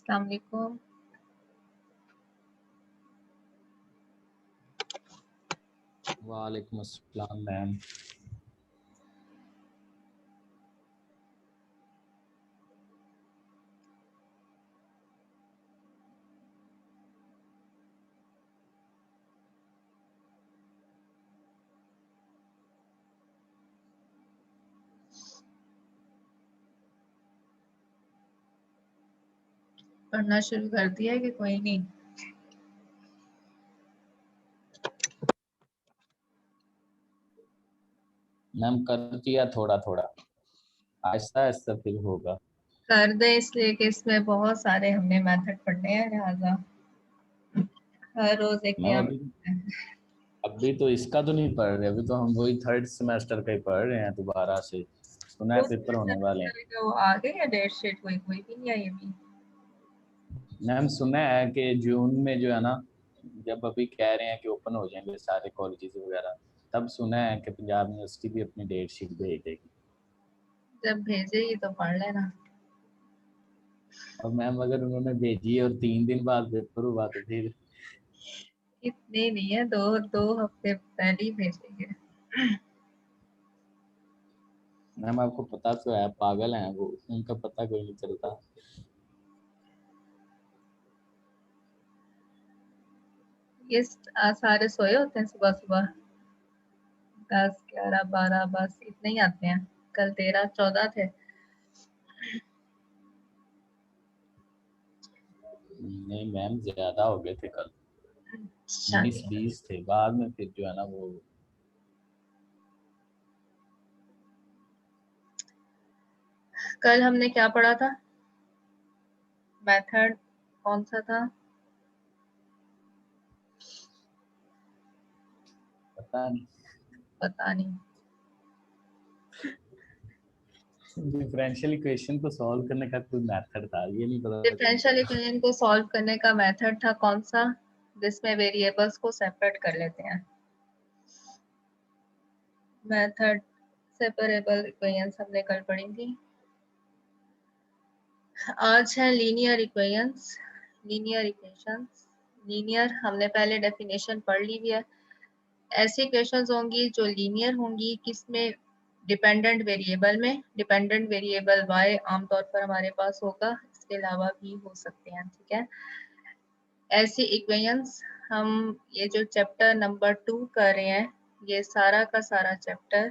अस्सलाम वालेकुम। वालेकुम अस्सलाम मैम। पढ़ना शुरू कर दिया कि कोई नहीं? मैम कर दिया थोड़ा थोड़ा, आहिस्ता आहिस्ता फिर होगा। कर दे, इसलिए कि इसमें बहुत सारे हमने मेथड पढ़ने हैं, लिहाजा हर रोज एक मैम नया अभी तो इसका तो नहीं पढ़ रहे, अभी तो हम वही थर्ड सेमेस्टर का ही पढ़ रहे हैं दोबारा से। सुना है पेपर होने वाले हैं। वो आ गई है डेट शीट? कोई कोई भी नहीं आई अभी। मैम सुना है कि जून में जो है ना, जब अभी कह रहे हैं कि ओपन हो जाएंगे सारे कॉलेजेस वगैरह, तब सुना है कि पंजाब यूनिवर्सिटी भी अपनी डेट शीट भेज देगी। जब भेजेगी तो पढ़ लेना। और मैम अगर उन्होंने भेजी और 3 दिन बाद पेपर हुआ तो फिर? इतने नहीं है, दो दो हफ्ते पहले ही भेजेंगे। मैम आपको पता तो है, पागल हैं वो, उनका पता कोई नहीं चलता। ये सारे सोए होते हैं सुबह सुबह, 10 11 12, बस इतने ही आते हैं। कल 13 14 थे। नहीं मैम, ज्यादा हो गए थे कल, अच्छा, 19-20 थे, बाद में फिर जो है ना वो। कल हमने क्या पढ़ा था? मेथड कौन सा था? पता नहीं, पता नहीं। डिफरेंशियल इक्वेशन को सॉल्व करने का कोई मेथड था, ये नहीं पता कौन सा डिफरेंशियल था। इक्वेशन को सॉल्व करने का मेथड था कौन सा, जिसमें वेरिएबल्स को सेपरेट कर लेते हैं। मेथड सेपरेबल इक्वेशंस हमने कल पढ़ी थी। आज है linear equations. Linear equations, linear हमने पहले डेफिनेशन पढ़ ली है। ऐसी इक्वेशंस होंगी जो लीनियर होंगी, किसमें? डिपेंडेंट वेरिएबल में। डिपेंडेंट वेरिएबल y आमतौर पर हमारे पास होगा, इसके अलावा भी हो सकते हैं, ठीक है। ऐसी इक्वेशंस हम ये जो चैप्टर नंबर 2 कर रहे हैं, ये सारा का सारा chapter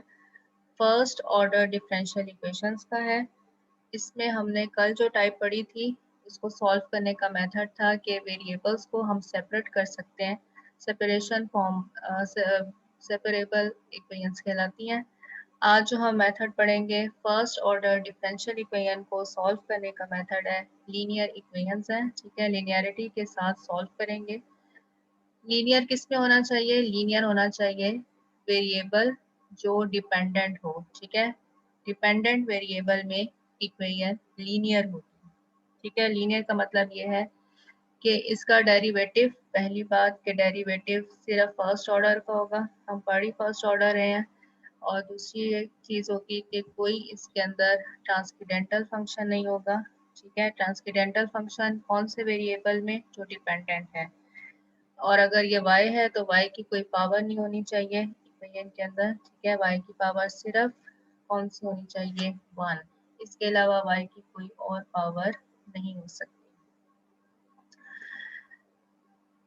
first order differential equations का है। इसमें हमने कल जो टाइप पढ़ी थी उसको सॉल्व करने का मेथड था कि वेरिएबल्स को हम सेपरेट कर सकते हैं। सेपरेशन फॉर्म सेपरेबल इक्वेशंस कहलाती हैं। आज जो हम मेथड पढ़ेंगे फर्स्ट ऑर्डर डिफरेंशियल इक्वेशन को सॉल्व करने का मेथड है लीनियर इक्वेशंस है। ठीक है, लिनियरिटी के साथ सॉल्व करेंगे। लीनियर किस में होना चाहिए? लीनियर होना चाहिए वेरिएबल जो डिपेंडेंट हो। ठीक है, डिपेंडेंट वेरिएबल में इक्वेशन लीनियर होगी। ठीक है, लीनियर का मतलब ये है कि इसका डेरिवेटिव, पहली बात के डेरिवेटिव सिर्फ फर्स्ट ऑर्डर का होगा, हम पढ़ी फर्स्ट ऑर्डर रहे हैं। और दूसरी एक चीज़ होगी कि कोई इसके अंदर ट्रांसकेंडेंटल फंक्शन नहीं होगा। ठीक है, ट्रांसकेंडेंटल फंक्शन कौन से वेरिएबल में? जो डिपेंडेंट है। और अगर ये y है तो y की कोई पावर नहीं होनी चाहिए इक्वेशन के अंदर। ठीक है, y की पावर सिर्फ कौन सी होनी चाहिए? 1। इसके अलावा y की कोई और पावर नहीं हो सकती।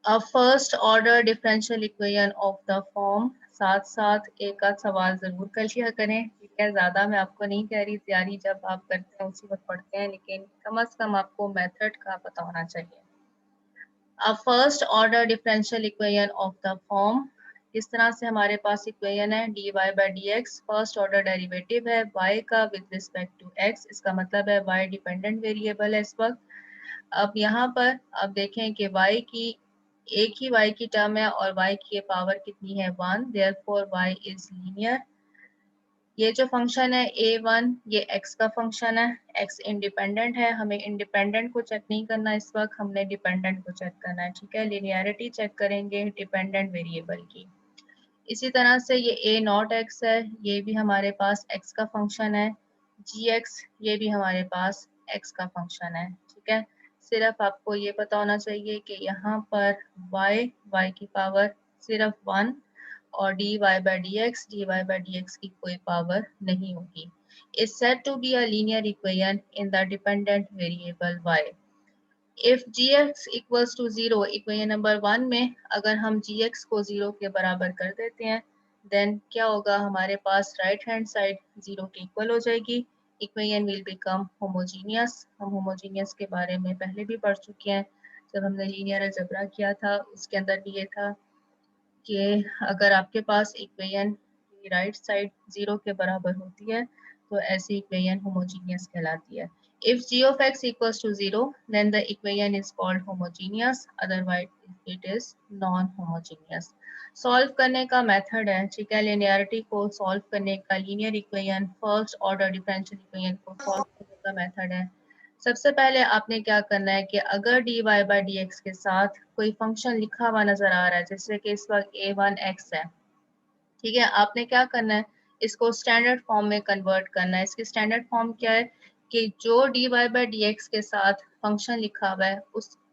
अब first order differential equation of the form, साथ साथ एक आध सवाल जरूर कर लिया करें। ठीक है, ज्यादा मैं आपको नहीं कह रही, तैयारी जब आप करते हैं उसी वक्त पढ़ते हैं, लेकिन कम से कम आपको मेथड का पता होना चाहिए। अब first order differential equation of the form, इस तरह से हमारे पास इक्वेशन है dy by d x, first order derivative है y का विद रिस्पेक्ट टू x। इसका मतलब है y डिपेंडेंट वेरिएबल है इस वक्त। अब यहाँ पर अब देखें कि y की एक ही y की टर्म है और y की पावर कितनी है? 1। Therefore y is linear. ये जो फंक्शन है a1 ये x का फंक्शन है, x इंडिपेंडेंट है। हमें इंडिपेंडेंट को चेक नहीं करना इस वक्त, हमने डिपेंडेंट को चेक करना है। ठीक है, लिनियरिटी चेक करेंगे डिपेंडेंट वेरिएबल की। इसी तरह से ये a नॉट x है, ये भी हमारे पास x का फंक्शन है। gx ये भी हमारे पास x का फंक्शन है। ठीक है, सिर्फ आपको ये पता होना चाहिए कि यहाँ पर y की पावर सिर्फ 1 और dy by dx की कोई पावर नहीं होगी। is said to be a linear equation in the dependent variable y. if gx equals to 0, equation number 1 में अगर हम gx को 0 के बराबर कर देते हैं, देन क्या होगा? हमारे पास राइट हैंड साइड 0 के इक्वल हो जाएगी। Equation will become homogeneous. हम होमोजीनियस के बारे में पहले भी पढ़ चुके हैं, जब हमने लीनियर अलजेब्रा किया था उसके अंदर भी ये था कि अगर आपके पास इक्वेशन की राइट साइड 0 के बराबर होती है तो ऐसी इक्वेशन होमोजीनियस कहलाती है। If g of x equals to 0, then the equation is called homogeneous, otherwise it is non-homogeneous. Solve करने का मेथड है, ठीक है, लिनियरिटी को सॉल्व करने का, linear equation first order differential equation को सॉल्व करने का मेथड है। सबसे पहले आपने क्या करना है कि अगर dy बाई डी एक्स के साथ कोई फंक्शन लिखा हुआ नजर आ रहा है, जैसे कि इस वक्त a1x है, ठीक है, आपने क्या करना है? इसको स्टैंडर्ड फॉर्म में कन्वर्ट करना है। इसकी स्टैंडर्ड फॉर्म क्या है कि जो dy बाई डी एक्स के साथ फंक्शन लिखा हुआ है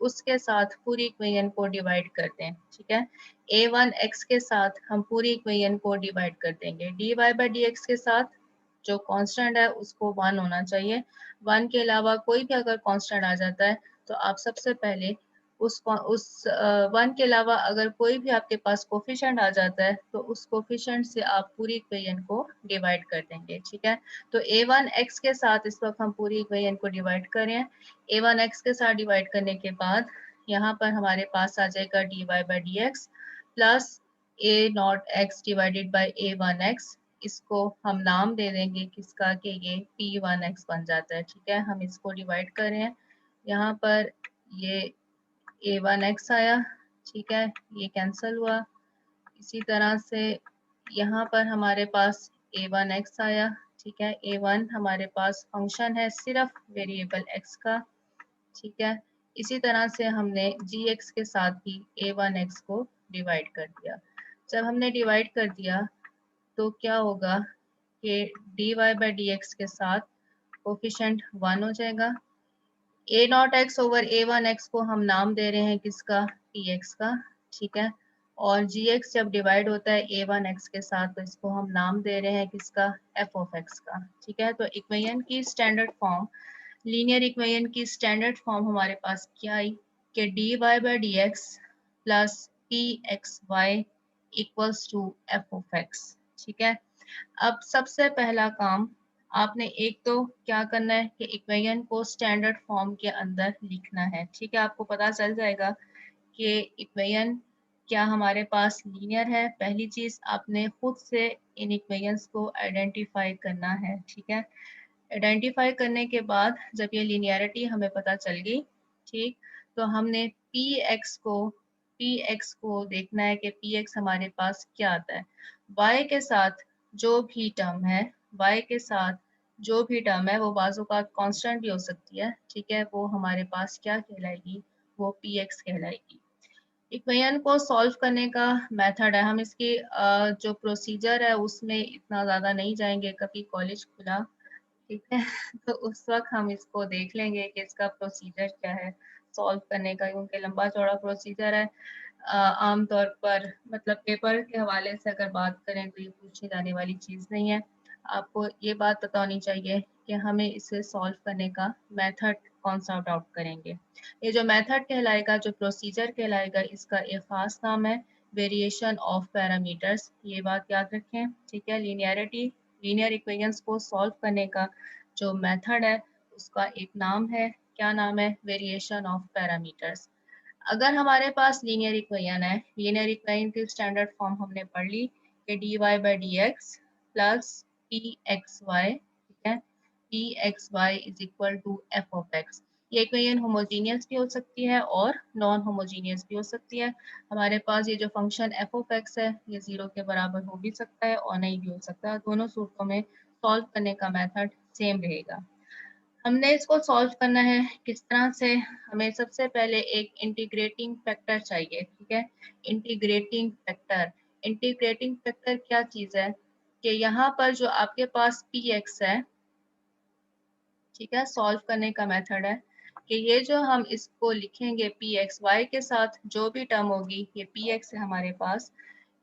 उसके साथ पूरी इक्वेशन को डिवाइड करते हैं। ठीक है, a1x के साथ हम पूरी इक्वेशन को डिवाइड कर देंगे। dy बाई डी एक्स के साथ जो कांस्टेंट है उसको 1 होना चाहिए। 1 के अलावा कोई भी अगर कांस्टेंट आ जाता है तो आप सबसे पहले उस 1 के अलावा अगर कोई भी आपके पास कोफिशिएंट आ जाता है तो उस कोफिशिएंट से आप पूरी इक्वेशन को डिवाइड कर देंगे। ठीक है, तो a1x के साथ इस वक्त हम पूरी इक्वेशन को डिवाइड कर रहे हैं। a1x के साथ डिवाइड करने के बाद यहाँ पर हमारे पास आ जाएगा dy by d x plus a not x divided by a1x। इसको हम नाम दे देंगे किसका, कि ये p1x बन जाता है। ठीक है, हम इसको डिवाइड कर रहे हैं। यहाँ पर ये a1x आया, ठीक है, ये कैंसिल हुआ। इसी तरह से यहाँ पर हमारे पास a1x आया, ठीक है, a1 हमारे पास फंक्शन है सिर्फ वेरिएबल x का। ठीक है, इसी तरह से हमने gx के साथ भी a1x को डिवाइड कर दिया। जब हमने डिवाइड कर दिया तो क्या होगा कि dy बाई डी एक्स के साथ कोफिशिएंट 1 हो जाएगा। a not x over a1x को हम नाम दे रहे हैं किसका, px का। ठीक है, और gx जब डिवाइड होता है a1x के साथ तो इसको हम नाम दे रहे हैं किसका, f of x का। ठीक है, तो इक्वेशन की स्टैंडर्ड फॉर्म, लीनियर इक्वेशन की स्टैंडर्ड फॉर्म हमारे पास क्या आई कि d y by d x plus p x y equals to f of x. ठीक है, अब सबसे पहला काम आपने एक तो क्या करना है कि इक्वेशन को स्टैंडर्ड फॉर्म के अंदर लिखना है। ठीक है, आपको पता चल जाएगा कि इक्वेशन क्या हमारे पास लीनियर है। पहली चीज आपने खुद से इन इक्वेशंस को आइडेंटिफाई करना है। ठीक है, आइडेंटिफाई करने के बाद जब ये लीनियरिटी हमें पता चल गई, ठीक, तो हमने पी एक्स को देखना है कि पी एक्स हमारे पास क्या आता है। y के साथ जो भी टर्म है, y के साथ जो भी टर्म है वो बाजू का कांस्टेंट भी हो सकती है। ठीक है, वो हमारे पास क्या कहलाएगी, वो पी एक्स कहलाएगी। इक्वेशन को सॉल्व करने का मेथड है, हम इसकी जो प्रोसीजर है उसमें इतना ज़्यादा नहीं जाएंगे, कभी कॉलेज खुला, ठीक है, तो उस वक्त हम इसको देख लेंगे कि इसका प्रोसीजर क्या है सॉल्व करने का, क्योंकि लंबा चौड़ा प्रोसीजर है। आमतौर पर मतलब पेपर के हवाले से अगर बात करें तो ये पूछी जाने वाली चीज़ नहीं है। आपको ये बात पता होनी चाहिए कि हमें इसे सॉल्व करने का मेथड कौन सा आउट करेंगे। ये जो मेथड कहलाएगा, जो प्रोसीजर कहलाएगा, इसका एक ख़ास नाम है वेरिएशन ऑफ पैरामीटर्स। ये बात याद रखें। ठीक है, लीनियर इक्वेशंस को सॉल्व करने का जो मेथड है उसका एक नाम है, क्या नाम है, वेरिएशन ऑफ पैरामीटर्स। अगर हमारे पास लीनियर इक्वेशन है, लीनियर इक्वेशन की स्टैंडर्ड फॉर्म हमने पढ़ ली कि d y by d x plus p x y, ठीक है, p x y is equal to f of x. ये इक्वेशन होमोजीनियस भी हो सकती है और नॉन होमोजीनियस भी हो सकती है। हमारे पास ये जो फंक्शन एफ ऑफ एक्स है ये 0 के बराबर हो भी सकता है और नहीं भी हो सकता। दोनों सूत्रों में सॉल्व करने का मेथड सेम रहेगा। हमने इसको सॉल्व करना है किस तरह से, हमें सबसे पहले एक इंटीग्रेटिंग फैक्टर चाहिए। ठीक है, इंटीग्रेटिंग फैक्टर क्या चीज़ है कि यहाँ पर जो आपके पास पी एक्स है, ठीक है, सॉल्व करने का मेथड है कि ये जो हम इसको लिखेंगे पी एक्स, वाई के साथ जो भी टर्म होगी ये पी एक्स है हमारे पास।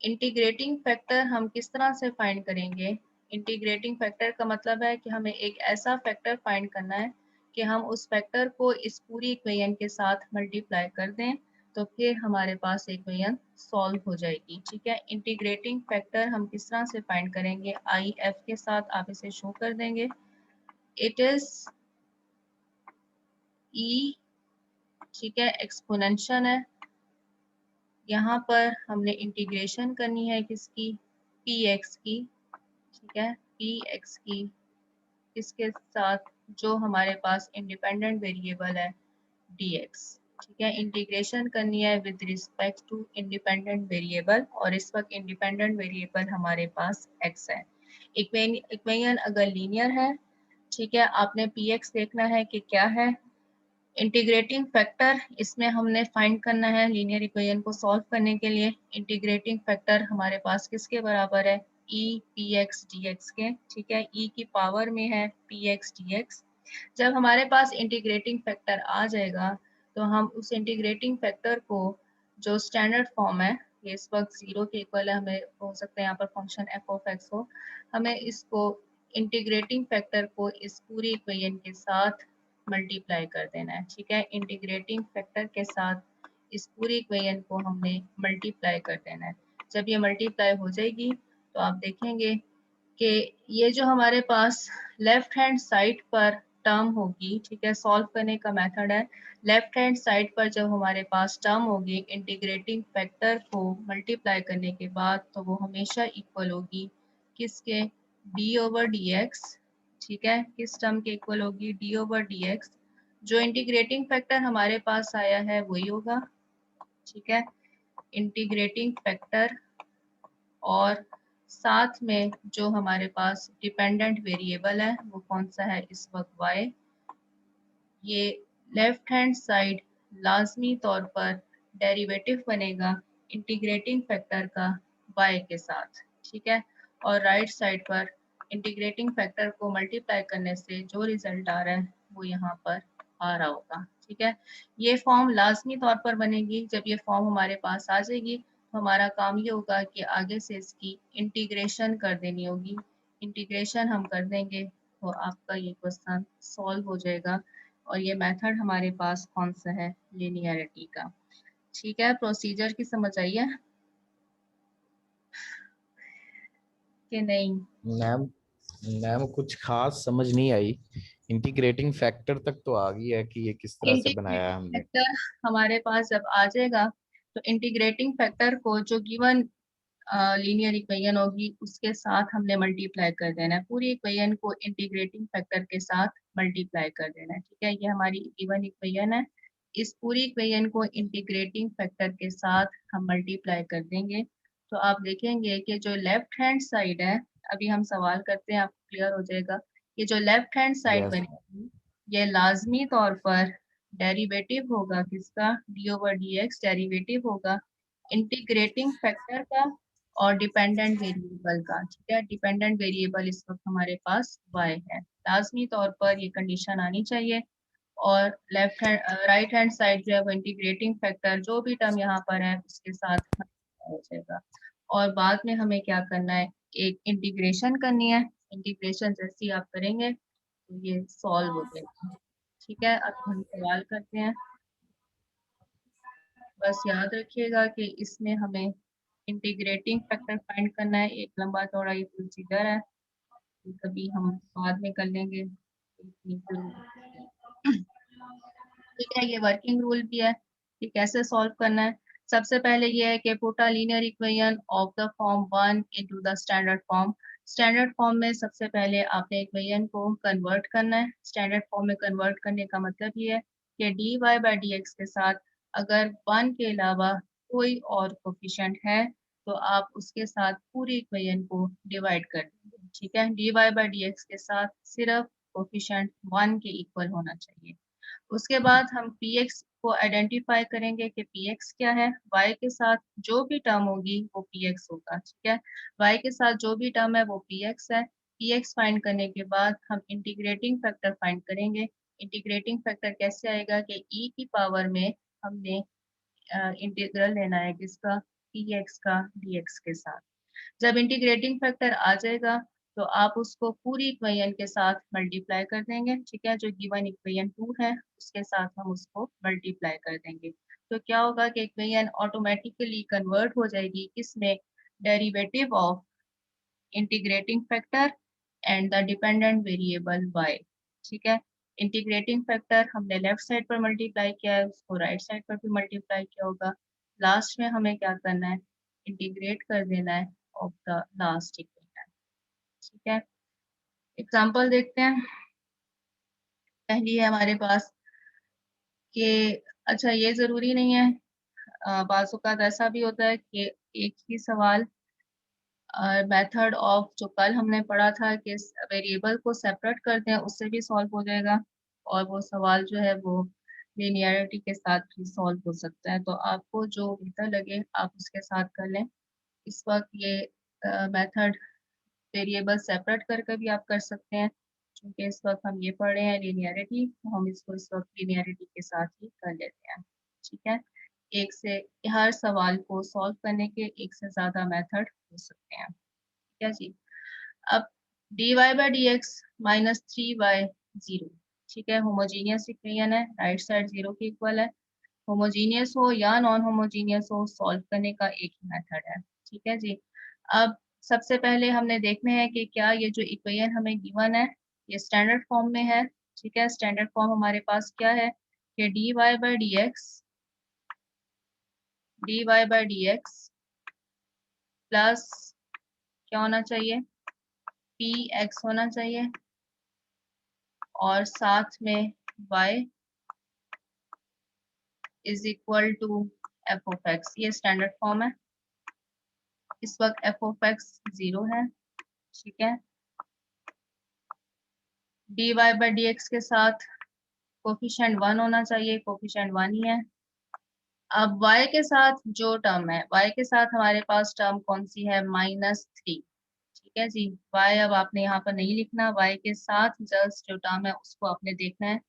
इंटीग्रेटिंग फैक्टर हम किस तरह से फाइंड करेंगे, इंटीग्रेटिंग फैक्टर का मतलब है कि हमें एक ऐसा फैक्टर फाइंड करना है कि हम उस फैक्टर को इस पूरी इक्वेशन के साथ मल्टीप्लाई कर दें, तो फिर हमारे पास इक्वेशन सॉल्व हो जाएगी। ठीक है, इंटीग्रेटिंग फैक्टर हम किस तरह से फाइंड करेंगे, आई एफ के साथ आप इसे शो कर देंगे। इट इज ई, ठीक है, एक्सपोनेंशियल है, यहाँ पर हमने इंटीग्रेशन करनी है किसकी, पी एक्स की। ठीक है, पी एक्स की इसके साथ जो हमारे पास इंडिपेंडेंट वेरिएबल है डी एक्स। ठीक है, इंटीग्रेशन करनी है with respect to independent variable, और इस वक्त इंडिपेंडेंट वेरिएबल हमारे पास एक्स है। इक्वेशन अगर लीनियर है, ठीक है, आपने पी एक्स देखना है कि क्या है। इंटीग्रेटिंग फैक्टर इसमें हमने फाइंड करना है लीनियर इक्वेशन को सॉल्व करने के लिए। इंटीग्रेटिंग फैक्टर हमारे पास किसके बराबर है, E P x D x के। ठीक है, ई की पावर में है पी एक्स डी एक्स। जब हमारे पास इंटीग्रेटिंग फैक्टर आ जाएगा तो हम उस इंटीग्रेटिंग फैक्टर को, जो स्टैंडर्ड फॉर्म है, ये इस वक्त 0 के इक्वल है, हमें हो सकता है यहाँ पर फंक्शन एफ ऑफ एक्स हो, हमें इसको इंटीग्रेटिंग फैक्टर को इस पूरी इक्वेशन के साथ मल्टीप्लाई कर देना है। ठीक है, इंटीग्रेटिंग फैक्टर के साथ इस पूरी इक्वेशन को हमने मल्टीप्लाई कर देना है। जब ये मल्टीप्लाई हो जाएगी तो आप देखेंगे कि ये जो हमारे पास लेफ्ट हैंड साइड पर टर्म होगी, ठीक है, सॉल्व करने का मेथड है, लेफ्ट हैंड साइड पर जब हमारे पास टर्म होगी इंटीग्रेटिंग फैक्टर को मल्टीप्लाई करने के बाद, तो वो हमेशा इक्वल होगी किसके, डी ओवर डी एक्स। ठीक है, किस टर्म के इक्वल होगी, डी ओवर डी एक्स। जो इंटीग्रेटिंग फैक्टर हमारे पास आया है वही होगा। ठीक है, इंटीग्रेटिंग फैक्टर और साथ में जो हमारे पास डिपेंडेंट वेरिएबल है वो कौन सा है इस वक्त, y। ये लेफ्ट हैंड साइड लाजमी तौर पर डेरिवेटिव बनेगा इंटीग्रेटिंग फैक्टर का y के साथ। ठीक है, और राइट साइड पर इंटीग्रेटिंग फैक्टर को मल्टीप्लाई करने से जो रिजल्ट आ रहा है वो यहाँ पर आ रहा होगा। ठीक है, ये फॉर्म लाजमी तौर पर बनेगी। जब ये फॉर्म हमारे पास आ जाएगी तो हमारा काम ये होगा कि आगे से इसकी इंटीग्रेशन कर देनी होगी। इंटीग्रेशन हम कर देंगे तो आपका ये क्वेश्चन सॉल्व हो जाएगा। और ये मेथड हमारे पास कौन सा है, लीनियरिटी का। ठीक है, प्रोसीजर की समझ आई है कि नहीं? मैम मैम कुछ खास समझ नहीं आई। इंटीग्रेटिंग फैक्टर तक तो आ गई है कि ये किस तरह से बनाया है इंटीग्रेटिंग हमने। फैक्टर हमारे पास जब आ जाएगा तो इंटीग्रेटिंग फैक्टर को जो गिवन लीनियर इक्वेशन होगी उसके साथ हमने मल्टीप्लाई कर देना है, पूरी इक्वेशन को इंटीग्रेटिंग फैक्टर के साथ मल्टीप्लाई कर देना है। ठीक है, ये हमारी गिवन इक्वेशन है, इस पूरी इक्वेशन को इंटीग्रेटिंग फैक्टर के साथ हम मल्टीप्लाई कर देंगे। तो आप देखेंगे कि जो लेफ्ट हैंड साइड है, अभी हम सवाल करते हैं आपको क्लियर हो जाएगा, ये जो लेफ्ट हैंड साइड यस। बनेगी ये लाजमी तौर पर डेरिवेटिव होगा किसका, D over D x derivative होगा इंटीग्रेटिंग फैक्टर का और डिपेंडेंट वेरिएबल का। ठीक है, डिपेंडेंट वेरिएबल इस वक्त हमारे पास y है, लाजमी तौर पर ये कंडीशन आनी चाहिए। और left hand right hand side जो है वो इंटीग्रेटिंग फैक्टर जो भी टर्म यहाँ पर है उसके साथ हो जाएगा। और बाद में हमें क्या करना है, एक इंटीग्रेशन करनी है, इंटीग्रेशन जैसे ही आप करेंगे तो ये सॉल्व हो जाएगा। ठीक है, अब हम सवाल करते हैं। बस याद रखिएगा कि इसमें हमें इंटीग्रेटिंग फैक्टर फाइंड करना है, एक लंबा चौड़ा ये प्रोसीजर है, कभी हम बाद में कर लेंगे। ठीक है, ये वर्किंग रूल भी है कि कैसे सॉल्व करना है। सबसे पहले ये है कि put a linear equation of the form 1 into the standard form. Standard form में सबसे पहले आपने इक्वेशन को कन्वर्ट करना है। स्टैंडर्ड फॉर्म में कन्वर्ट करने का मतलब ये है कि d y by d x के साथ अगर 1 के अलावा कोई और कोफिशिएंट है तो आप उसके साथ पूरी इक्वेशन को डिवाइड कर देंगे। ठीक है, d y by d x के साथ सिर्फ कोफिशिएंट 1 के इक्वल होना चाहिए। उसके बाद हम px को आइडेंटिफाई करेंगे कि px क्या है, y के साथ जो भी टर्म होगी वो px होगा। ठीक है, y के साथ जो भी टर्म है वो px है। px फाइंड करने के बाद हम इंटीग्रेटिंग फैक्टर फाइंड करेंगे। इंटीग्रेटिंग फैक्टर कैसे आएगा कि e की पावर में हमने इंटीग्रल लेना है किसका, px का dx के साथ। जब इंटीग्रेटिंग फैक्टर आ जाएगा तो आप उसको पूरी इक्वेशन के साथ मल्टीप्लाई कर देंगे। ठीक है, जो गिवन इक्वेशन 2 है उसके साथ हम उसको मल्टीप्लाई कर देंगे। तो क्या होगा कि इक्वेशन ऑटोमेटिकली कन्वर्ट हो जाएगी किसमें, derivative of integrating factor and the dependent variable y। ठीक है, इंटीग्रेटिंग फैक्टर हमने लेफ्ट साइड पर मल्टीप्लाई किया है, उसको राइट साइड पर भी मल्टीप्लाई किया होगा। लास्ट में हमें क्या करना है, इंटीग्रेट कर देना है ऑफ द लास्ट इक्वेशन। ठीक है, एग्जांपल देखते हैं। पहली है हमारे पास कि अच्छा ये जरूरी नहीं है, बाज़ औक़ात ऐसा भी होता है कि एक ही सवाल मेथड ऑफ जो कल हमने पढ़ा था कि वेरिएबल को सेपरेट करते हैं उससे भी सॉल्व हो जाएगा, और वो सवाल जो है वो लिनियरिटी के साथ भी सॉल्व हो सकता है। तो आपको जो बेहतर लगे आप उसके साथ कर लें। इस वक्त ये मेथड वेरिएबल सेपरेट करके भी आप कर सकते हैं, क्योंकि इस वक्त हम ये पढ़ रहे हैं लिनियरिटी, तो हम इसको इस वक्त लिनियरिटी के साथ ही कर लेते हैं। ठीक है, एक से हर सवाल को सॉल्व करने के एक से ज़्यादा मेथड हो सकते हैं। ठीक है जी, अब d y by d x minus 3y 0। ठीक है, होमोजीनियस इक्वेशन है, राइट साइड 0 के इक्वल है। होमोजीनियस हो या नॉन होमोजीनियस हो सॉल्व करने का एक ही मेथड है। ठीक है जी, अब सबसे पहले हमने देखना है कि क्या ये जो इक्वेशन हमें गिवन है ये स्टैंडर्ड फॉर्म में है। ठीक है, स्टैंडर्ड फॉर्म हमारे पास क्या है कि d y by d x plus क्या होना चाहिए, पी एक्स होना चाहिए, और साथ में y is equal to f of x. ये स्टैंडर्ड फॉर्म है। इस वक्त एफ ऑफ एक्स 0 है। ठीक है, d y by d x के साथ कोफिशिएंट 1 होना चाहिए, कोफिशिएंट 1 ही है। अब y के साथ जो टर्म है, y के साथ हमारे पास टर्म कौन सी है, -3। ठीक है जी, y अब आपने यहाँ पर नहीं लिखना, y के साथ जस्ट जो टर्म है उसको आपने देखना है।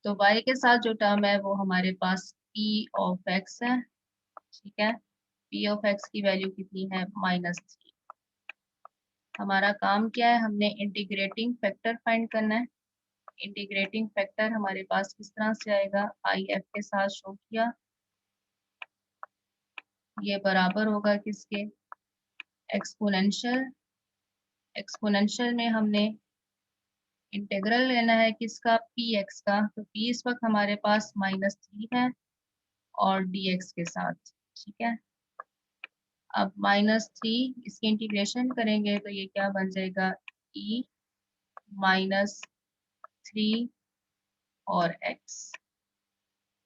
तो y के साथ जो टर्म है वो हमारे पास p ऑफ x है। ठीक है, p ऑफ x की वैल्यू कितनी है, -3। हमारा काम क्या है, हमने इंटीग्रेटिंग फैक्टर फाइंड करना है। इंटीग्रेटिंग फैक्टर हमारे पास किस तरह से आएगा, आई एफ के साथ शो किया, ये बराबर होगा किसके, एक्सपोनेंशियल। एक्सपोनेंशियल में हमने इंटीग्रल लेना है किसका, पी एक्स का, तो पी इस वक्त हमारे पास -3 है और डी एक्स के साथ, ठीक है। अब -3 इसकी इंटीग्रेशन करेंगे तो ये क्या बन जाएगा, e -3 और x।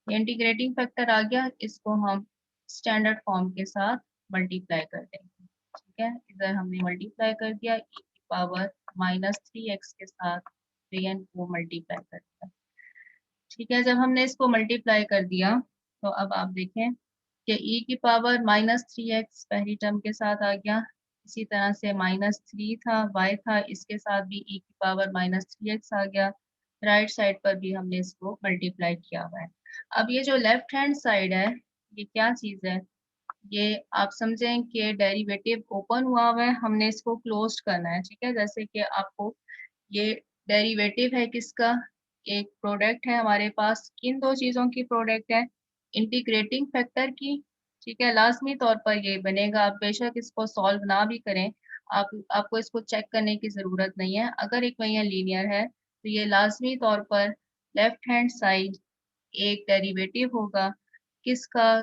ये इंटीग्रेटिंग फैक्टर आ गया, इसको हम स्टैंडर्ड फॉर्म के साथ मल्टीप्लाई कर देंगे, ठीक है। इधर हमने मल्टीप्लाई कर दिया, e की पावर -3x के साथ bn को मल्टीप्लाई कर दिया, ठीक है। जब हमने इसको मल्टीप्लाई कर दिया तो अब आप देखें कि e की पावर -3x पहली टर्म के साथ आ गया, इसी तरह से -3 था, y था, इसके साथ भी e की पावर -3x आ गया। राइट साइड पर भी हमने इसको मल्टीप्लाई किया हुआ है। अब ये जो लेफ्ट हैंड साइड है, ये क्या चीज़ है, ये आप समझें कि डेरिवेटिव ओपन हुआ है, हमने इसको क्लोज करना है, ठीक है। जैसे कि आपको ये डेरिवेटिव है किसका, एक प्रोडक्ट है हमारे पास, किन दो चीज़ों की प्रोडक्ट है, इंटीग्रेटिंग फैक्टर की, ठीक है। लाजमी तौर पर ये बनेगा, आप बेशक इसको सॉल्व ना भी करें, आपको इसको चेक करने की ज़रूरत नहीं है। अगर इक्वेशन लीनियर है तो ये लाजमी तौर पर लेफ्ट हैंड साइड एक डेरिवेटिव होगा किसका,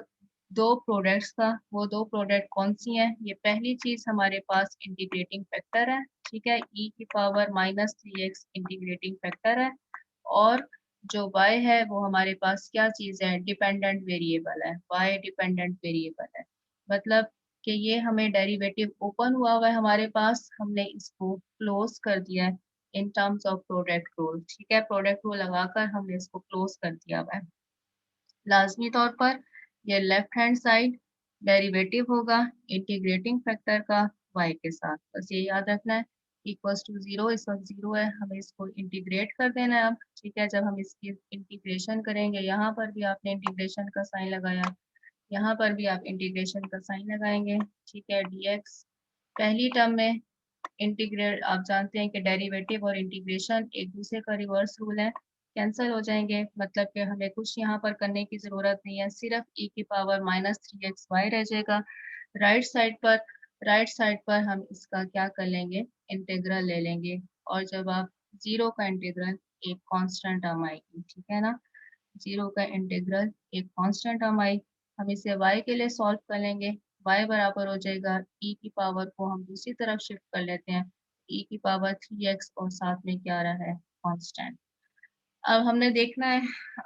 दो प्रोडक्ट्स का। वो दो प्रोडक्ट कौन सी हैं, ये पहली चीज हमारे पास इंटीग्रेटिंग फैक्टर है, ठीक है, e की पावर -3x इंटीग्रेटिंग फैक्टर है, और जो y है वो हमारे पास क्या चीज है, डिपेंडेंट वेरिएबल है, y डिपेंडेंट वेरिएबल है। मतलब कि ये हमें डेरिवेटिव ओपन हुआ है हमारे पास, हमने इसको क्लोज कर दिया है in terms of product rule, ठीक है। प्रोडक्ट रूल लगाकर हमने इसको क्लोज कर दिया हुआ है। लाजमी तौर पर ये लेफ्ट हैंड साइड डेरिवेटिव होगा इंटीग्रेटिंग फैक्टर का y के साथ, बस ये याद रखना है। इक्वल्स टू 0, इस वक्त 0 है, हमें इसको इंटीग्रेट कर देना है अब, ठीक है। जब हम इसकी इंटीग्रेशन करेंगे, यहाँ पर भी आपने इंटीग्रेशन का साइन लगाया, यहाँ पर भी आप इंटीग्रेशन का साइन लगाएंगे, ठीक है। dx पहली टर्म में इंटीग्रेट, आप जानते हैं कि डेरिवेटिव और इंटीग्रेशन एक दूसरे का रिवर्स रूल है, कैंसिल हो जाएंगे, मतलब कि हमें कुछ यहाँ पर करने की ज़रूरत नहीं है, सिर्फ e की पावर -3xy रह जाएगा। राइट साइड पर हम इसका क्या कर लेंगे, इंटीग्रल ले लेंगे, और जब आप 0 का इंटीग्रल एक कांस्टेंट टर्म आएगी, ठीक है ना, 0 का इंटीग्रल एक कांस्टेंट टर्म आई, हम इसे y के लिए सॉल्व कर लेंगे, y बराबर हो जाएगा e की पावर को हम दूसरी तरफ शिफ्ट कर लेते हैं, e की पावर 3x और साथ में क्या आ रहा है, कांस्टेंट। अब हमने देखना है,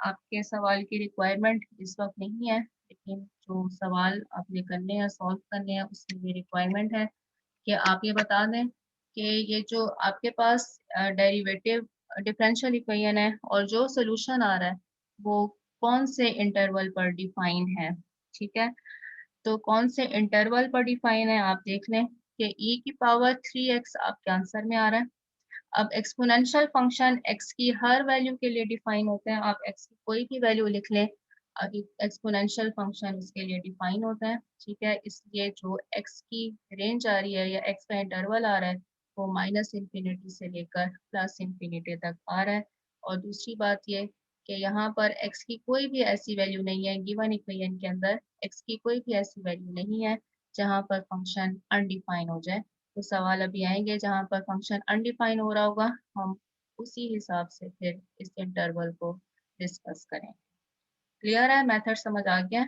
आपके सवाल की रिक्वायरमेंट इस वक्त नहीं है, लेकिन जो सवाल आपने करने हैं, सॉल्व करने हैं, उसमें ये रिक्वायरमेंट है कि आप ये बता दें कि ये जो आपके पास डेरिवेटिव डिफरेंशियल इक्वेशन है और जो सोल्यूशन आ रहा है वो कौन से इंटरवल पर डिफाइन है, ठीक है। तो कौन से इंटरवल पर डिफाइन है, आप देख लें कि e की पावर 3x आपके आंसर में आ रहा है। अब एक्सपोनेंशियल फंक्शन x की हर वैल्यू के लिए डिफाइन होते हैं, आप x की कोई भी वैल्यू लिख लें, एक्सपोनेंशियल फंक्शन उसके लिए डिफाइन होता है, ठीक है। इसलिए जो x की रेंज आ रही है या x का इंटरवल आ रहा है वो -इंफिनिटी से लेकर +इंफिनिटी तक आ रहा है। और दूसरी बात ये कि यहाँ पर x की कोई भी ऐसी वैल्यू नहीं है, गिवन इक्वेशन के अंदर x की कोई भी ऐसी वैल्यू नहीं है जहाँ पर फंक्शन अनडिफाइन हो जाए। तो सवाल अभी आएंगे जहाँ पर फंक्शन अनडिफाइन हो रहा होगा, हम उसी हिसाब से फिर इस इंटरवल को डिस्कस करें। क्लियर है, मेथड समझ आ गया?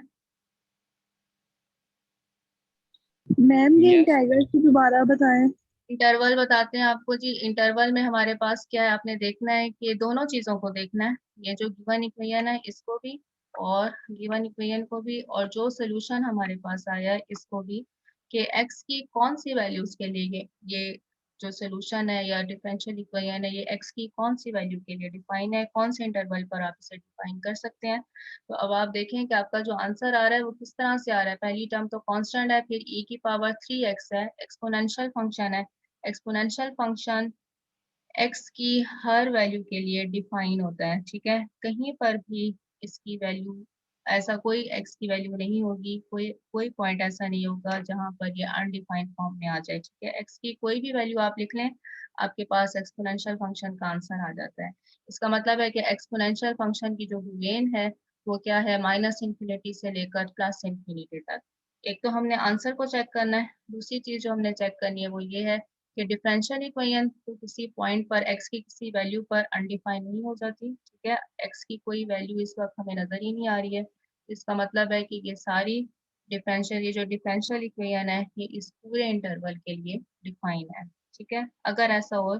मैम ये इंटीग्रल की दोबारा बताएं। इंटरवल बताते हैं आपको जी। इंटरवल में हमारे पास क्या है, आपने देखना है कि दोनों चीज़ों को देखना है, ये जो गिवन इक्वेशन है इसको भी और गिवन इक्वेशन को भी, और जो सोल्यूशन हमारे पास आया है इसको भी, कि x की कौन सी वैल्यूज के लिए ये जो सोल्यूशन है या डिफरेंशियल इक्वेशन है ये x की कौन सी वैल्यू के लिए डिफाइन है, कौन से इंटरवल पर आप इसे डिफाइन कर सकते हैं। तो अब आप देखें कि आपका जो आंसर आ रहा है वो किस तरह से आ रहा है। पहली टर्म तो कांस्टेंट है, फिर e की पावर 3x है, एक्सपोनेंशियल फंक्शन है। एक्सपोनेंशियल फंक्शन x की हर वैल्यू के लिए डिफाइन होता है, ठीक है। कहीं पर भी इसकी वैल्यू ऐसा कोई x की वैल्यू नहीं होगी, कोई पॉइंट ऐसा नहीं होगा जहां पर ये अनडिफाइंड फॉर्म में आ जाए। ठीक है, x की कोई भी वैल्यू आप लिख लें, आपके पास एक्सपोनेंशियल फंक्शन का आंसर आ जाता है। इसका मतलब है कि एक्सपोनेंशियल फंक्शन की जो डोमेन है वो क्या है, माइनस इंफिनिटी से लेकर प्लस इंफिनिटी तक। एक तो हमने आंसर को चेक करना है, दूसरी चीज जो हमने चेक करनी है वो ये है कि डिफरेंशियल इक्वेशन तो किसी पॉइंट पर x की किसी वैल्यू पर अनडिफाइन नहीं हो जाती। ठीक है, x की कोई वैल्यू इस वक्त हमें नजर ही नहीं आ रही है। इसका मतलब है कि ये सारी ये जो डिफरेंशियल इक्वेशन है ये इस पूरे इंटरवल के लिए डिफाइन है। ठीक है, अगर ऐसा हो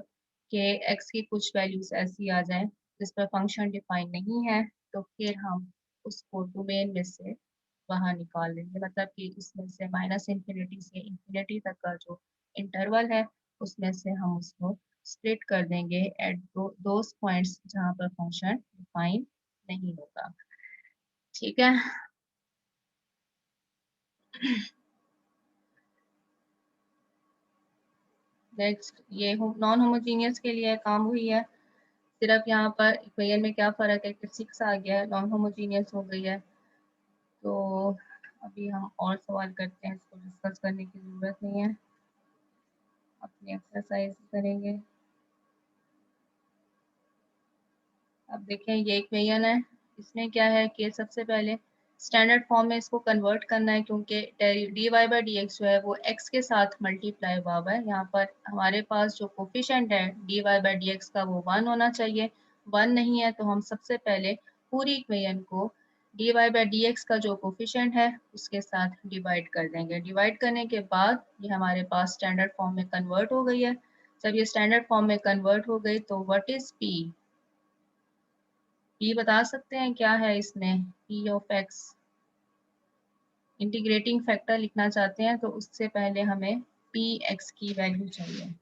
कि x की कुछ वैल्यूज ऐसी आ जाए जिस पर फंक्शन डिफाइन नहीं है, तो फिर हम उसको डोमेन में से बाहर निकाल लेंगे। मतलब कि इसमें से माइनस इंफिनिटी से इंफिनिटी तक का जो इंटरवल है उसमें से हम उसको स्प्लिट कर देंगे एट दोज पॉइंट्स जहाँ पर फंक्शन डिफाइन नहीं होगा। ठीक है, नेक्स्ट ये नॉन होमोजीनियस के लिए काम हुई है। सिर्फ यहाँ पर इक्वेशन में क्या फ़र्क है कि 6 आ गया है, नॉन होमोजीनियस हो गई है। तो अभी हम और सवाल करते हैं, इसको डिस्कस करने की ज़रूरत नहीं है, अपनी एक्सरसाइज करेंगे। अब देखें ये इक्वेशन है, इसमें क्या है कि सबसे पहले स्टैंडर्ड फॉर्म में इसको कन्वर्ट करना है, क्योंकि d y by d x जो है वो एक्स के साथ मल्टीप्लाई हुआ है। यहाँ पर हमारे पास जो कोफिशिएंट है d y by d x का वो 1 होना चाहिए, 1 नहीं है तो हम सबसे पहले पूरी इक्वेशन को d y by d x का जो कोफिशिएंट है उसके साथ डिवाइड कर देंगे। डिवाइड करने के बाद ये हमारे पास स्टैंडर्ड फॉर्म में कन्वर्ट हो गई है। जब ये स्टैंडर्ड फॉर्म में कन्वर्ट हो गई तो व्हाट इज पी, पी बता सकते हैं क्या है इसमें, P of x. Integrating factor लिखना चाहते हैं तो उससे पहले हमें पी एक्स की वैल्यू चाहिए।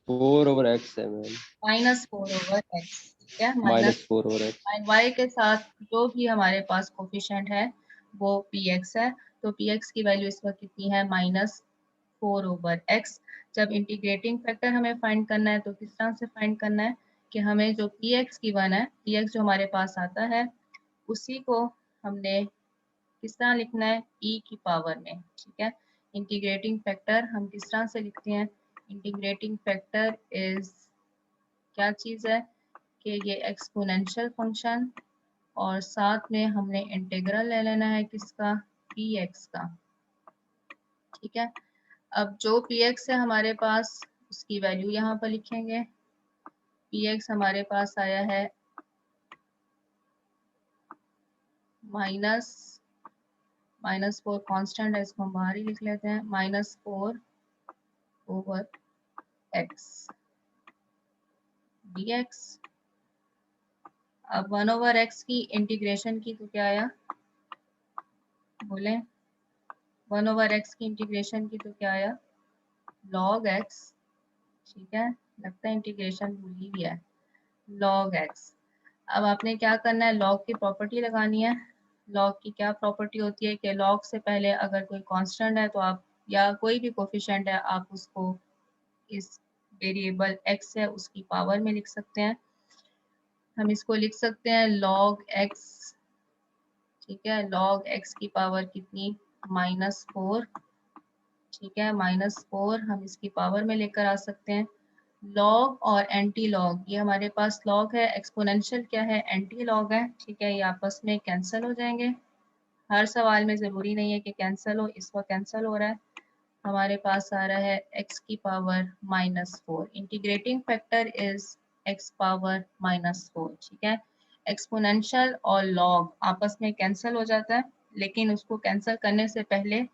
4/x है मैम, -4/x। ठीक है, माइनस -4/x। वाई के साथ जो भी हमारे पास कोफिशिएंट है वो पी एक्स है। तो पी एक्स की वैल्यू इस वक्त कितनी है, -4/x। जब इंटीग्रेटिंग फैक्टर हमें फाइंड करना है तो किस तरह से फाइंड करना है कि हमें जो पी एक्स की वन है, पी एक्स जो हमारे पास आता है उसी को हमने किस तरह लिखना है, e की पावर में। ठीक है, इंटीग्रेटिंग फैक्टर हम किस तरह से लिखते हैं, इंटीग्रेटिंग फैक्टर इज क्या चीज़ है कि ये एक्सपोनेंशियल फंक्शन और साथ में हमने इंटीग्रल ले लेना है किसका, पी एक्स का। ठीक है, अब जो पी एक्स है हमारे पास उसकी वैल्यू यहाँ पर लिखेंगे। पी एक्स हमारे पास आया है -4 कांस्टेंट है, इसको हम बाहर ही लिख लेते हैं, -4/x dx। अब 1/x की इंटीग्रेशन की तो क्या आया, बोले 1/x की इंटीग्रेशन की तो क्या आया, log x। ठीक है, लगता है इंटीग्रेशन भूली भी है, log x। अब आपने क्या करना है, log की प्रॉपर्टी लगानी है। log की क्या प्रॉपर्टी होती है कि log से पहले अगर कोई कांस्टेंट है तो आप, या कोई भी कोफिशिएंट है, आप उसको इस वेरिएबल x है उसकी पावर में लिख सकते हैं। हम इसको लिख सकते हैं log x। ठीक है, log x की पावर कितनी, -4। ठीक है, -4 हम इसकी पावर में लेकर आ सकते हैं। लॉग और एंटी लॉग, ये हमारे पास लॉग है, एक्सपोनेंशियल क्या है, एंटी लॉग है। ठीक है, ये आपस में कैंसिल हो जाएंगे। हर सवाल में ज़रूरी नहीं है कि कैंसिल हो, इस वक्त कैंसिल हो रहा है। हमारे पास आ रहा है x की power -4। Integrating factor is x power -4। ठीक है, एक्सपोनेंशियल और लॉग आपस में कैंसिल हो जाता है, लेकिन उसको कैंसिल करने से पहले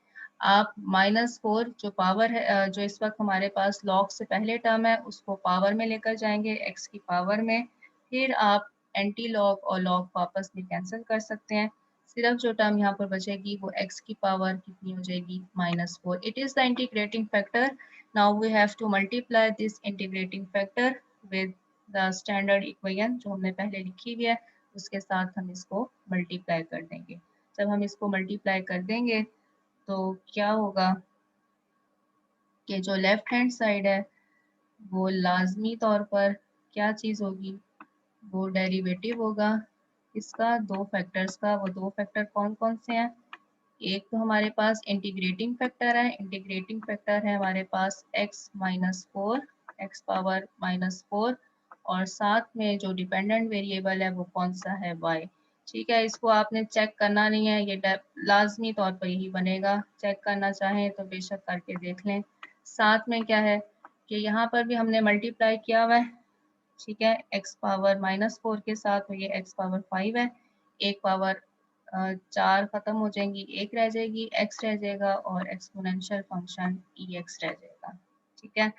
आप -4 जो पावर है, जो इस वक्त हमारे पास लॉग से पहले टर्म है उसको पावर में लेकर जाएंगे x की पावर में, फिर आप एंटी लॉग और लॉग को आपस में कैंसिल कर सकते हैं। सिर्फ जो टर्म यहाँ पर बचेगी वो x की पावर कितनी हो जाएगी, -4। It is the integrating factor. Now we have to multiply this integrating factor with the standard equation जो हमने पहले लिखी हुई है, उसके साथ हम इसको मल्टीप्लाई कर देंगे। जब हम इसको मल्टीप्लाई कर देंगे तो क्या होगा कि जो लेफ्ट हैंड साइड है वो लाजमी तौर पर क्या चीज़ होगी, वो डेरिवेटिव होगा इसका 2 फैक्टर्स का। वो 2 फैक्टर कौन कौन से हैं? एक तो हमारे पास इंटीग्रेटिंग फैक्टर है, इंटीग्रेटिंग फैक्टर है हमारे पास x minus 4, x power minus 4, और साथ में जो डिपेंडेंट वेरिएबल है वो कौन सा है? y। ठीक है, इसको आपने चेक करना नहीं है, ये लाजमी तौर पर यही बनेगा। चेक करना चाहें तो बेशक करके देख लें। साथ में क्या है कि यहाँ पर भी हमने मल्टीप्लाई किया हुआ है, ठीक है, x पावर माइनस 4 के साथ, तो ये x पावर 5 है। एक पावर 4 खत्म हो जाएंगी, एक रह जाएगी, x रह जाएगा, और एक्सपोनेंशियल फंक्शन ex रह जाएगा। ठीक है,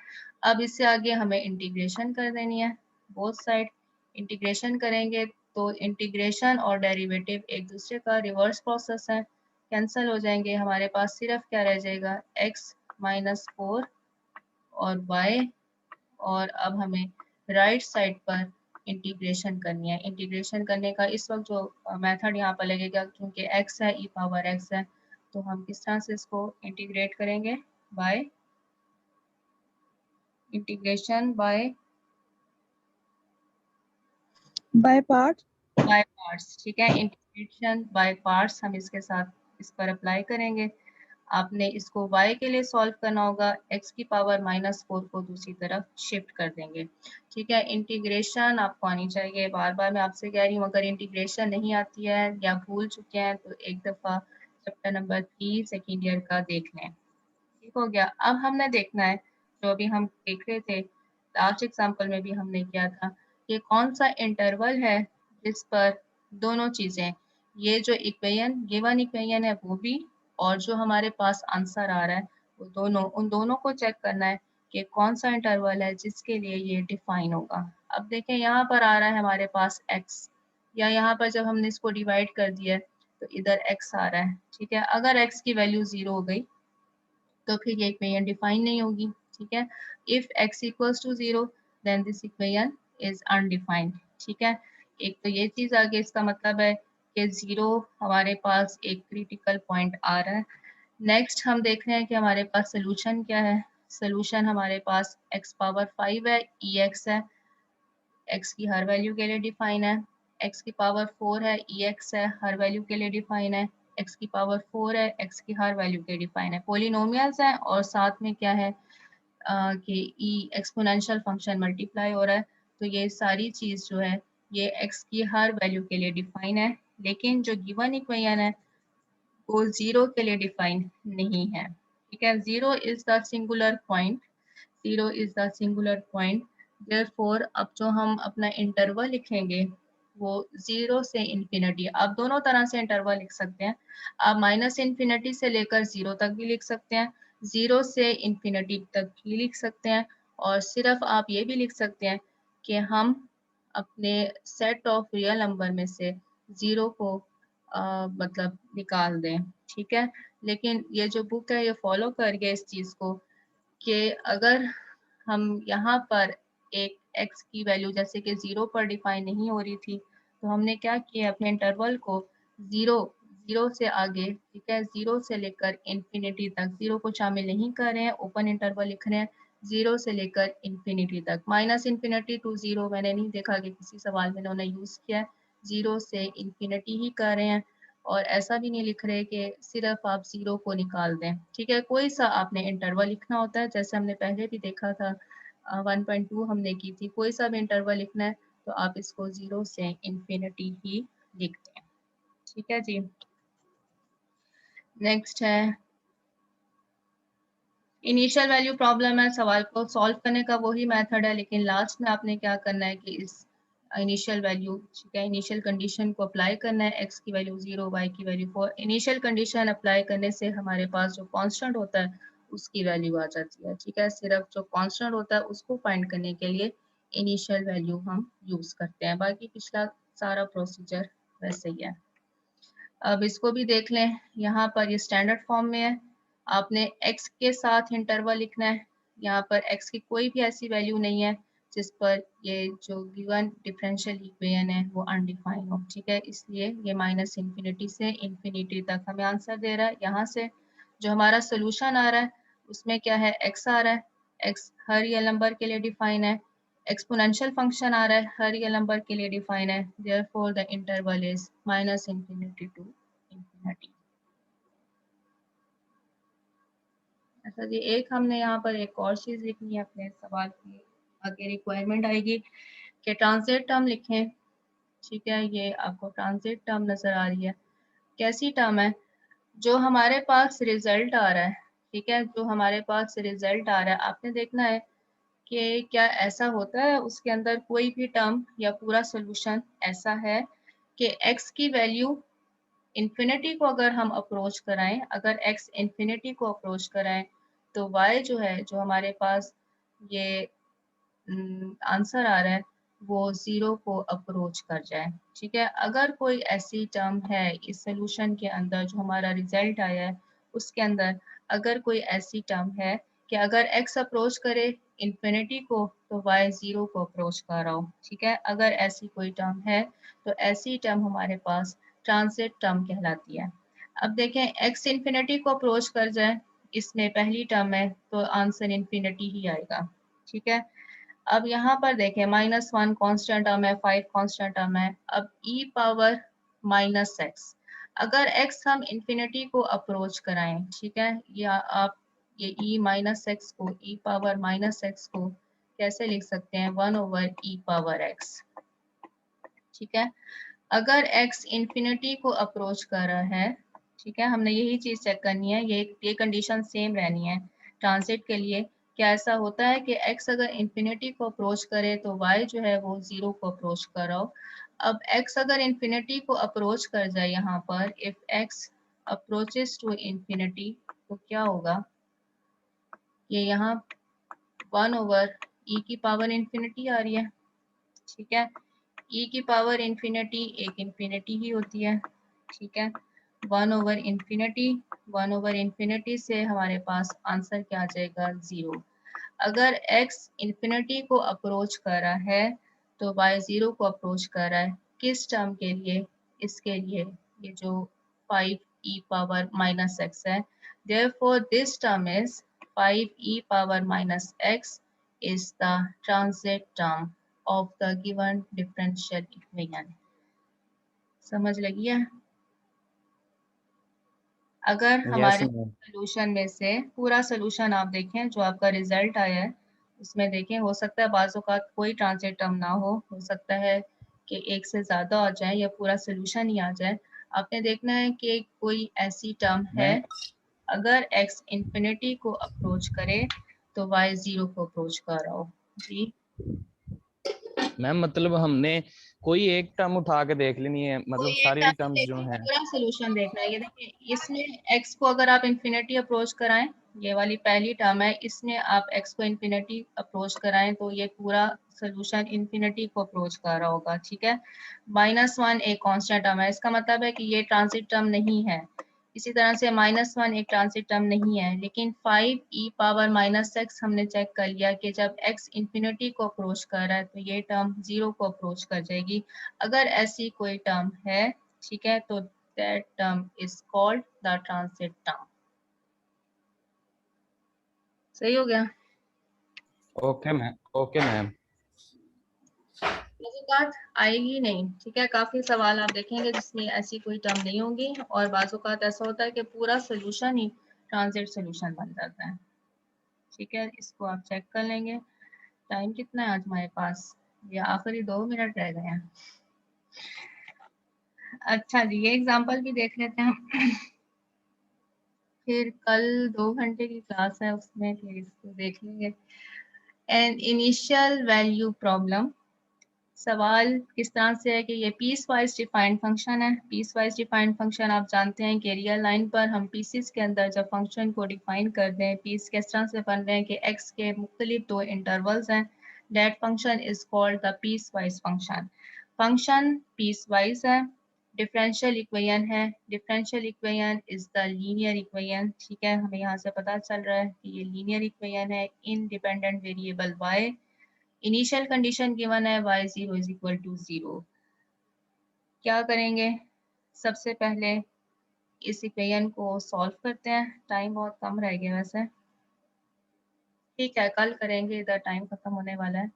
अब इससे आगे हमें इंटीग्रेशन कर देनी है, बोथ साइड इंटीग्रेशन करेंगे तो इंटीग्रेशन और डेरिवेटिव एक दूसरे का रिवर्स प्रोसेस है, कैंसिल हो जाएंगे। हमारे पास सिर्फ क्या रह जाएगा? x माइनस 4 और y, और अब हमें राइट साइड पर इंटीग्रेशन करनी है। इंटीग्रेशन करने का इस वक्त जो मेथड यहाँ पर लगेगा, क्योंकि x है, e पावर x है, तो हम किस तरह से इसको इंटीग्रेट करेंगे? Bye integration by part. Parts. ठीक है, इंटीग्रेशन बाय पार्ट्स हम इसके साथ इस पर अप्लाई करेंगे। आपने इसको y के लिए सॉल्व करना होगा, x की पावर माइनस 4 को दूसरी तरफ शिफ्ट कर देंगे। ठीक है, इंटीग्रेशन आपको आनी चाहिए, बार बार मैं आपसे कह रही हूँ, अगर इंटीग्रेशन नहीं आती है या भूल चुके हैं तो एक दफ़ा चैप्टर नंबर 3 सेकेंड ईयर का देख लें। ठीक हो गया। अब हमने देखना है, जो अभी हम देख रहे थे लास्ट एग्जाम्पल में भी हमने किया था, कि कौन सा इंटरवल है जिस पर दोनों चीज़ें, ये जो इक्वेशन गिवन इक्वेशन है वो भी, और जो हमारे पास आंसर आ रहा है वो दोनों, उन दोनों को चेक करना है कि कौन सा इंटरवल है जिसके लिए ये डिफाइन होगा। अब देखें, यहाँ पर आ रहा है हमारे पास x, या यहाँ पर जब हमने इसको डिवाइड कर दिया तो इधर x आ रहा है। ठीक है, अगर x की वैल्यू 0 हो गई तो फिर ये इक्वेशन डिफाइन नहीं होगी। ठीक है, if x equals to 0 then this equation is undefined. ठीक है, एक तो ये चीज आगे, इसका मतलब है कि 0 हमारे पास एक क्रिटिकल पॉइंट आ रहा है। नेक्स्ट हम देख रहे हैं कि हमारे पास सोल्यूशन क्या है। सोल्यूशन हमारे पास x पावर 5 है, ex है, x की हर वैल्यू के लिए डिफाइन है। x की पावर 4 है, ex है, हर वैल्यू के लिए डिफाइन है। x की पावर 4 है, x की हर वैल्यू के लिए डिफाइन है। पोलिनोमियल्स हैं, और साथ में क्या है कि e एक्सपोनेंशियल फंक्शन मल्टीप्लाई हो रहा है, तो ये सारी चीज़ जो है ये x की हर वैल्यू के लिए डिफाइन है। लेकिन जो गिवन इक्वेशन है वो 0 के लिए डिफाइन नहीं है। ठीक है, 0 is the singular point, 0 is the singular point. Therefore अब जो हम अपना इंटरवल लिखेंगे वो 0 से इन्फिनिटी, आप दोनों तरह से इंटरवल लिख सकते हैं। आप माइनस इन्फिनिटी से लेकर 0 तक भी लिख सकते हैं, 0 से इन्फिनिटी तक भी लिख सकते हैं, और सिर्फ आप ये भी लिख सकते हैं कि हम अपने सेट ऑफ रियल नंबर में से 0 को मतलब निकाल दें। ठीक है, लेकिन ये जो बुक है ये फॉलो कर गया इस चीज़ को कि अगर हम यहाँ पर एक x की वैल्यू जैसे कि 0 पर डिफाइन नहीं हो रही थी, तो हमने क्या किया, अपने इंटरवल को 0 से आगे, ठीक है, 0 से लेकर इन्फिनिटी तक, 0 को शामिल नहीं कर रहे हैं, ओपन इंटरवल लिख रहे हैं, 0 से लेकर इन्फिनिटी तक। माइनस इन्फिनिटी टू 0 मैंने नहीं देखा कि किसी सवाल में उन्होंने यूज़ किया है, 0 से इन्फिनिटी ही कर रहे हैं, और ऐसा भी नहीं लिख रहे कि सिर्फ आप 0 को निकाल दें। ठीक है, कोई सा आपने इंटरवल लिखना होता है, जैसे हमने पहले भी देखा था 1.2 हमने की थी, कोई सा भी इंटरवल लिखना है तो आप इसको 0 से इन्फिनिटी ही लिखते हैं। ठीक है जी, नेक्स्ट है इनिशियल वैल्यू प्रॉब्लम है। सवाल को सॉल्व करने का वही मेथड है, लेकिन लास्ट में आपने क्या करना है कि इस इनिशियल वैल्यू, ठीक है, इनिशियल कंडीशन को अप्लाई करना है, x की वैल्यू 0, y की वैल्यू 4। इनिशियल कंडीशन अप्लाई करने से हमारे पास जो कांस्टेंट होता है उसकी वैल्यू आ जाती है। ठीक है, सिर्फ जो कांस्टेंट होता है उसको फाइंड करने के लिए इनिशियल वैल्यू हम यूज करते हैं, बाकी पिछला सारा प्रोसीजर वैसे ही है। अब इसको भी देख लें, यहाँ पर ये स्टैंडर्ड फॉर्म में है, आपने x के साथ इंटरवल लिखना है। यहाँ पर x की कोई भी ऐसी वैल्यू नहीं है जिस पर ये जो गिवन डिफरेंशियल इक्वेशन है वो अनडिफाइन हो। ठीक है, इसलिए ये माइनस इन्फिनिटी से इन्फिनिटी तक हमें आंसर दे रहा है। यहाँ से जो हमारा सोल्यूशन आ रहा है उसमें क्या है, x आ रहा है, x हर रियल नंबर के लिए डिफाइन है, एक्सपोनेंशियल फंक्शन आ रहा है, हर रियल नंबर के लिए डिफाइन है, therefore the interval is -infinity to infinity. अच्छा जी, एक हमने यहाँ पर एक और चीज़ लिखनी है अपने सवाल की, आगे रिक्वायरमेंट आएगी कि ट्रांजिट टर्म लिखें। ठीक है, ये आपको ट्रांजिट टर्म नज़र आ रही है, कैसी टर्म है? जो हमारे पास रिजल्ट आ रहा है, ठीक है, जो हमारे पास रिजल्ट आ रहा है, आपने देखना है कि क्या ऐसा होता है उसके अंदर कोई भी टर्म या पूरा सोल्यूशन ऐसा है कि x की वैल्यू इन्फिनिटी को अगर हम अप्रोच कराएं, अगर x इन्फिनिटी को अप्रोच कराएं तो y जो है, जो हमारे पास ये आंसर आ रहा है, वो 0 को अप्रोच कर जाए। ठीक है, अगर कोई ऐसी टर्म है इस सोल्यूशन के अंदर, जो हमारा रिजल्ट आया है उसके अंदर अगर कोई ऐसी टर्म है कि अगर x अप्रोच करे इन्फिनिटी को तो y 0 को अप्रोच कर रहा हो। ठीक है, अगर ऐसी कोई टर्म है तो ऐसी टर्म हमारे पास ट्रांजिट टर्म कहलाती है। अब देखें, x इन्फिनिटी को अप्रोच कर जाए, इसमें पहली टर्म है तो आंसर इन्फिनिटी ही आएगा। ठीक है, अब यहाँ पर देखें -1 कांस्टेंट टर्म है, 5 कांस्टेंट टर्म है। अब e पावर -x, अगर x हम इन्फिनिटी को अप्रोच कराएं, ठीक है, या आप ये e -x को, e पावर -x को कैसे लिख सकते हैं, 1/e पावर x। ठीक है, अगर x इन्फिनिटी को अप्रोच कर रहा है, ठीक है, हमने यही चीज़ चेक करनी है, ये कंडीशन सेम रहनी है ट्रांजिट के लिए। क्या ऐसा होता है कि x अगर इन्फिनिटी को अप्रोच करे तो y जो है वो 0 को अप्रोच कर रहा हो। अब x अगर इन्फिनिटी को अप्रोच कर जाए, यहाँ पर if x approaches to infinity तो क्या होगा, ये यहाँ 1/e की पावर इन्फिनिटी आ रही है। ठीक है, e की पावर इन्फिनिटी एक इन्फिनिटी ही होती है। ठीक है, 1/इन्फिनिटी, 1/इन्फिनिटी से हमारे पास आंसर क्या आ जाएगा, 0। अगर x इन्फिनिटी को अप्रोच कर रहा है तो y 0 को अप्रोच कर रहा है, किस टर्म के लिए, इसके लिए, ये जो 5e पावर -x है, therefore this term is 5e power -x is the transit term of the given differential equation। समझ लगी है? अगर यस हमारे मैम। सोल्यूशन में से पूरा सोल्यूशन आप देखें, जो आपका रिजल्ट आया है उसमें देखें, हो सकता है बाज़ औक़ात कोई ट्रांजिट टर्म ना हो सकता है कि एक से ज़्यादा आ जाए या पूरा सोल्यूशन ही आ जाए। आपने देखना है कि कोई ऐसी टर्म है, मैम अगर x इन्फिनिटी को अप्रोच करे तो y 0 को अप्रोच कर रहा हो। जी मैम, मतलब हमने कोई एक टर्म उठा के देख लेनी है, मतलब कोई एक सारी टर्म टर्म्स जो देखिए, हैं। पूरा सोल्यूशन देखना है। ये देखिए, इसमें x को अगर आप इन्फिनिटी अप्रोच कराएं, ये वाली पहली टर्म है, इसमें आप x को इन्फिनिटी अप्रोच कराएं तो ये पूरा सोल्यूशन इन्फिनिटी को अप्रोच कर रहा होगा। ठीक है, -1 एक कांस्टेंट टर्म है, इसका मतलब है कि ये ट्रांजिट टर्म नहीं है। इसी तरह से -1 एक ट्रांजिट टर्म नहीं है, लेकिन 5e पावर -x हमने चेक कर लिया कि जब x इन्फिनिटी को अप्रोच कर रहा है तो ये टर्म 0 को अप्रोच कर जाएगी। अगर ऐसी कोई टर्म है, ठीक है, तो that term is called the transit term. सही हो गया? Okay ma'am, okay ma'am. बात आएगी नहीं। ठीक है, काफी सवाल आप देखेंगे जिसमें ऐसी कोई टर्म नहीं होगी, और बाज़ ऐसा होता है कि पूरा सोल्यूशन ही ट्रांजिट सोल्यूशन बन जाता है। ठीक है, इसको आप चेक कर लेंगे। टाइम कितना है आज हमारे पास, ये आखिरी 2 मिनट रह गए हैं। अच्छा जी, ये एग्जांपल भी देख लेते हैं। फिर कल 2 घंटे की क्लास है, उसमें फिर इसको देख लेंगे। एन इनिशियल वैल्यू प्रॉब्लम, सवाल किस तरह से है कि ये पीस वाइज डिफाइंड फंक्शन है। पीस वाइज डिफाइंड फंक्शन आप जानते हैं कि रियल लाइन पर हम पीसेस के अंदर जब फंक्शन को डिफाइन कर दें, पीस किस तरह से बन रहे हैं कि x के मुख्तलिफ 2 इंटरवल्स हैं, that function is called the piecewise function. Function piecewise है, डिफरेंशियल इक्वेशन है, differential equation is the linear equation. ठीक है, हमें यहाँ से पता चल रहा है कि ये लीनियर इक्वेशन है, independent variable y, initial condition given है y 0 इज इक्वल टू 0। क्या करेंगे, सबसे पहले इस इक्वेशन को सॉल्व करते हैं। टाइम बहुत कम रह गया वैसे, ठीक है, कल करेंगे, इधर टाइम खत्म होने वाला है।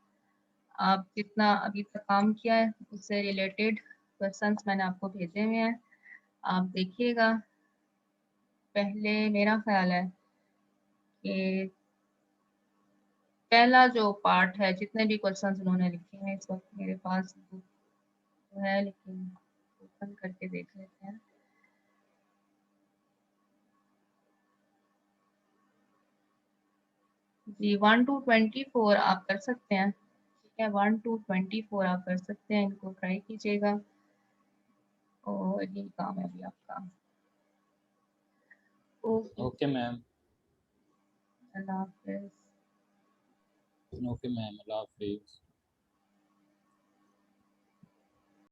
आप जितना अभी तक काम किया है उससे रिलेटेड क्वेश्चंस मैंने आपको भेजे हुए हैं, आप देखिएगा। पहले मेरा ख्याल है कि पहला जो पार्ट है, जितने भी क्वेश्चंस उन्होंने लिखे हैं इस वक्त मेरे पास बुक तो है, लेकिन ओपन करके देख लेते हैं। जी 1 to 24 आप कर सकते हैं, ठीक है, 1 to 24 आप कर सकते हैं, इनको ट्राई कीजिएगा। और ये काम है अभी आपका। Okay, okay ma'am. अल्लाह हाफिज़। ओके मैम, अल्लाह हाफिज़।